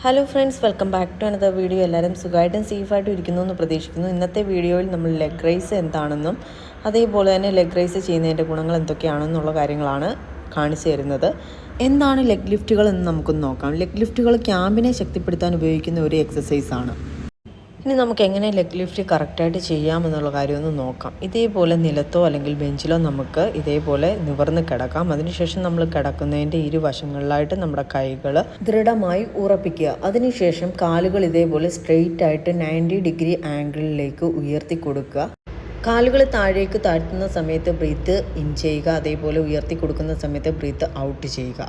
Hello friends, welcome back to another video. എല്ലാവരും സുഖമായിട്ടും സേഫായിട്ടും ഇരിക്കുന്നു എന്ന് പ്രതീക്ഷിക്കുന്നു. ഇന്നത്തെ വീഡിയോയിൽ നമ്മൾ ലെഗ് റൈസ് എന്താണെന്നും അതേപോലെ തന്നെ ലെഗ് റൈസ് ചെയ്യുന്നതിൻ്റെ ഗുണങ്ങൾ എന്തൊക്കെയാണെന്നുള്ള കാര്യങ്ങളാണ് കാണിച്ചു തരുന്നത്. എന്താണ് ലെഗ് ലിഫ്റ്റുകൾ എന്ന് നമുക്കൊന്ന് നോക്കാം. ലെഗ് ലിഫ്റ്റുകൾ ക്യാമ്പിനെ ശക്തിപ്പെടുത്താൻ ഉപയോഗിക്കുന്ന ഒരു എക്സസൈസാണ്. ഇനി നമുക്ക് എങ്ങനെ ലെഗ് ലിഫ്റ്റ് കറക്റ്റായിട്ട് ചെയ്യാമെന്നുള്ള കാര്യമൊന്ന് നോക്കാം. ഇതേപോലെ നിലത്തോ അല്ലെങ്കിൽ ബെഞ്ചിലോ നമുക്ക് ഇതേപോലെ നിവർന്ന് കിടക്കാം. അതിനുശേഷം നമ്മൾ കിടക്കുന്നതിൻ്റെ ഇരുവശങ്ങളിലായിട്ട് നമ്മുടെ കൈകൾ ദൃഢമായി ഉറപ്പിക്കുക. അതിനുശേഷം കാലുകൾ ഇതേപോലെ സ്ട്രെയിറ്റ് ആയിട്ട് 90 ഡിഗ്രി ആംഗിളിലേക്ക് ഉയർത്തി കൊടുക്കുക. കാലുകൾ താഴേക്ക് താഴ്ത്തുന്ന സമയത്ത് ബ്രീത്ത് ഇൻ ചെയ്യുക, അതേപോലെ ഉയർത്തി കൊടുക്കുന്ന സമയത്ത് ബ്രീത്ത് ഔട്ട് ചെയ്യുക.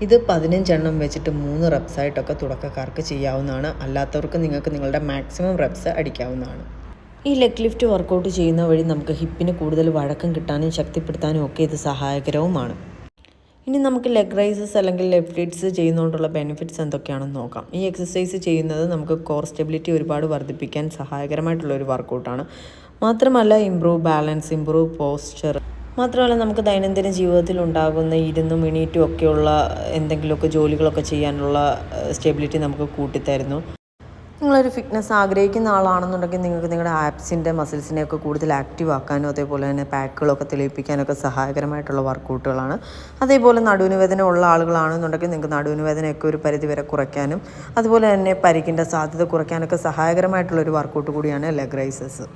ഇത് 15 എണ്ണം വെച്ചിട്ട് 3 റെപ്സായിട്ടൊക്കെ തുടക്കക്കാർക്ക് ചെയ്യാവുന്നതാണ്. അല്ലാത്തവർക്ക് നിങ്ങൾക്ക് നിങ്ങളുടെ മാക്സിമം റെപ്സ് അടിക്കാവുന്നതാണ്. ഈ ലെഗ് ലിഫ്റ്റ് വർക്കൗട്ട് ചെയ്യുന്ന വഴി നമുക്ക് ഹിപ്പിന് കൂടുതൽ വഴക്കം കിട്ടാനും ശക്തിപ്പെടുത്താനും ഒക്കെ ഇത് സഹായകരവുമാണ്. ഇനി നമുക്ക് ലെഗ് റൈസസ് അല്ലെങ്കിൽ ലെഗ് ലിഫ്റ്റ്സ് ചെയ്യുന്നതുകൊണ്ടുള്ള ബെനിഫിറ്റ്സ് എന്തൊക്കെയാണെന്ന് നോക്കാം. ഈ എക്സസൈസ് ചെയ്യുന്നത് നമുക്ക് കോർ സ്റ്റെബിലിറ്റി ഒരുപാട് വർദ്ധിപ്പിക്കാൻ സഹായകരമായിട്ടുള്ളൊരു വർക്കൗട്ടാണ്. മാത്രമല്ല ഇംപ്രൂവ് ബാലൻസ്, ഇംപ്രൂവ് പോസ്ചർ, മാത്രമല്ല നമുക്ക് ദൈനംദിന ജീവിതത്തിൽ ഉണ്ടാകുന്ന ഇരുന്നും എണീറ്റും ഒക്കെയുള്ള എന്തെങ്കിലുമൊക്കെ ജോലികളൊക്കെ ചെയ്യാനുള്ള സ്റ്റെബിലിറ്റി നമുക്ക് കൂട്ടിത്തരുന്നു. നിങ്ങളൊരു ഫിറ്റ്നസ് ആഗ്രഹിക്കുന്ന ആളാണെന്നുണ്ടെങ്കിൽ നിങ്ങൾക്ക് നിങ്ങളുടെ ആപ്സിൻ്റെ മസിൽസിനെയൊക്കെ കൂടുതൽ ആക്റ്റീവ് ആക്കാനും അതേപോലെ തന്നെ പാക്കുകളൊക്കെ തെളിയിപ്പിക്കാനൊക്കെ സഹായകരമായിട്ടുള്ള വർക്കൗട്ടുകളാണ്. അതേപോലെ നടുവിന് വേദന ഉള്ള ആളുകളാണെന്നുണ്ടെങ്കിൽ നിങ്ങൾക്ക് നടുവിന് വേദനയൊക്കെ ഒരു പരിധി വരെ കുറയ്ക്കാനും അതുപോലെ തന്നെ പരിക്കിൻ്റെ സാധ്യത കുറയ്ക്കാനൊക്കെ സഹായകരമായിട്ടുള്ളൊരു വർക്കൗട്ട് കൂടിയാണ് ലെഗ് റൈസസ്.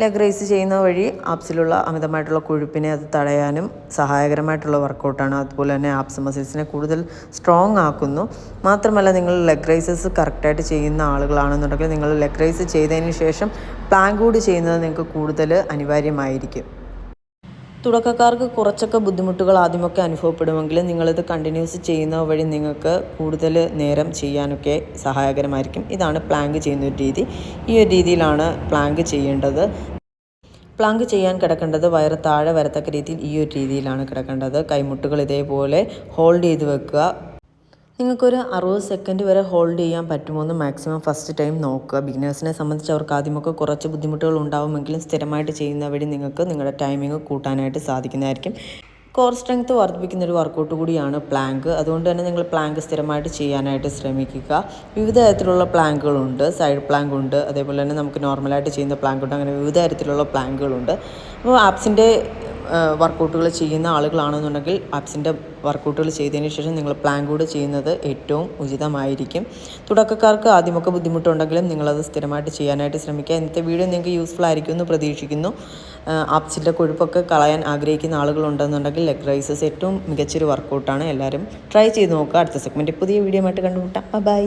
ലെഗ് റൈസ് ചെയ്യുന്ന വഴി ആപ്സിലുള്ള അമിതമായിട്ടുള്ള കൊഴുപ്പിനെ അത് തടയാനും സഹായകരമായിട്ടുള്ള വർക്കൗട്ടാണ്. അതുപോലെ തന്നെ ആപ്സ് മസിൽസിനെ കൂടുതൽ സ്ട്രോങ് ആക്കുന്നു. മാത്രമല്ല നിങ്ങൾ ലെഗ് റൈസസ് കറക്റ്റായിട്ട് ചെയ്യുന്ന ആളുകളാണെന്നുണ്ടെങ്കിൽ നിങ്ങൾ ലെഗ് റൈസ് ചെയ്തതിന് ശേഷം പ്ലാങ്ക് കൂടി ചെയ്യുന്നത് നിങ്ങൾക്ക് കൂടുതൽ അനിവാര്യമായിരിക്കും. തുടക്കക്കാർക്ക് കുറച്ചൊക്കെ ബുദ്ധിമുട്ടുകൾ ആദ്യമൊക്കെ അനുഭവപ്പെടുമെങ്കിലും നിങ്ങളിത് കണ്ടിന്യൂസ് ചെയ്യുന്ന വഴി നിങ്ങൾക്ക് കൂടുതൽ നേരം ചെയ്യാനൊക്കെ സഹായകരമായിരിക്കും. ഇതാണ് പ്ലാങ്ക് ചെയ്യുന്ന ഒരു രീതി. ഈ ഒരു രീതിയിലാണ് പ്ലാങ്ക് ചെയ്യേണ്ടത്. പ്ലാങ്ക് ചെയ്യാൻ കിടക്കേണ്ടത് വയറ് താഴെ വരത്തക്ക രീതിയിൽ ഈ ഒരു രീതിയിലാണ് കിടക്കേണ്ടത്. കൈമുട്ടുകൾ ഇതേപോലെ ഹോൾഡ് ചെയ്ത് വെക്കുക. നിങ്ങൾക്കൊരു 60 സെക്കൻഡ് വരെ ഹോൾഡ് ചെയ്യാൻ പറ്റുമോ എന്ന് മാക്സിമം ഫസ്റ്റ് ടൈം നോക്കുക. ബിഗിനേഴ്സിനെ സംബന്ധിച്ച് അവർക്ക് ആദ്യമൊക്കെ കുറച്ച് ബുദ്ധിമുട്ടുകൾ ഉണ്ടാവുമെങ്കിലും സ്ഥിരമായിട്ട് ചെയ്യുന്ന വഴി നിങ്ങൾക്ക് നിങ്ങളുടെ ടൈമിംഗ് കൂട്ടാനായിട്ട് സാധിക്കുന്നതായിരിക്കും. കോർ സ്ട്രെങ്ത് വർദ്ധിപ്പിക്കുന്ന ഒരു വർക്കൗട്ട് കൂടിയാണ് പ്ലാങ്ക്. അതുകൊണ്ട് തന്നെ നിങ്ങൾ പ്ലാങ്ക് സ്ഥിരമായിട്ട് ചെയ്യാനായിട്ട് ശ്രമിക്കുക. വിവിധ തരത്തിലുള്ള പ്ലാങ്കുകളുണ്ട്. സൈഡ് പ്ലാങ്ക് ഉണ്ട്, അതേപോലെ തന്നെ നമുക്ക് നോർമലായിട്ട് ചെയ്യുന്ന പ്ലാങ്ക് ഉണ്ട്. അങ്ങനെ വിവിധ തരത്തിലുള്ള പ്ലാങ്കുകളുണ്ട്. അപ്പോൾ ആപ്സിൻ്റെ വർക്കൗട്ടുകൾ ചെയ്യുന്ന ആളുകളാണെന്നുണ്ടെങ്കിൽ ആപ്സിൻ്റെ വർക്കൗട്ടുകൾ ചെയ്തതിന് ശേഷം നിങ്ങൾ പ്ലാങ്ക് കൂടെ ചെയ്യുന്നത് ഏറ്റവും ഉചിതമായിരിക്കും. തുടക്കക്കാർക്ക് ആദ്യമൊക്കെ ബുദ്ധിമുട്ടുണ്ടെങ്കിലും നിങ്ങളത് സ്ഥിരമായിട്ട് ചെയ്യാനായിട്ട് ശ്രമിക്കുക. ഇന്നത്തെ വീഡിയോ നിങ്ങൾക്ക് യൂസ്ഫുൾ ആയിരിക്കും എന്ന് പ്രതീക്ഷിക്കുന്നു. ആപ്സിൻ്റെ കൊഴുപ്പൊക്കെ കളയാൻ ആഗ്രഹിക്കുന്ന ആളുകളുണ്ടെന്നുണ്ടെങ്കിൽ ലെഗ് റൈസസ് ഏറ്റവും മികച്ചൊരു വർക്കൗട്ടാണ്. എല്ലാവരും ട്രൈ ചെയ്ത് നോക്കുക. അടുത്ത സെഗ്മെൻറ്റ് പുതിയ വീഡിയോ ആയിട്ട് കണ്ടുമുട്ടാം. ബൈ.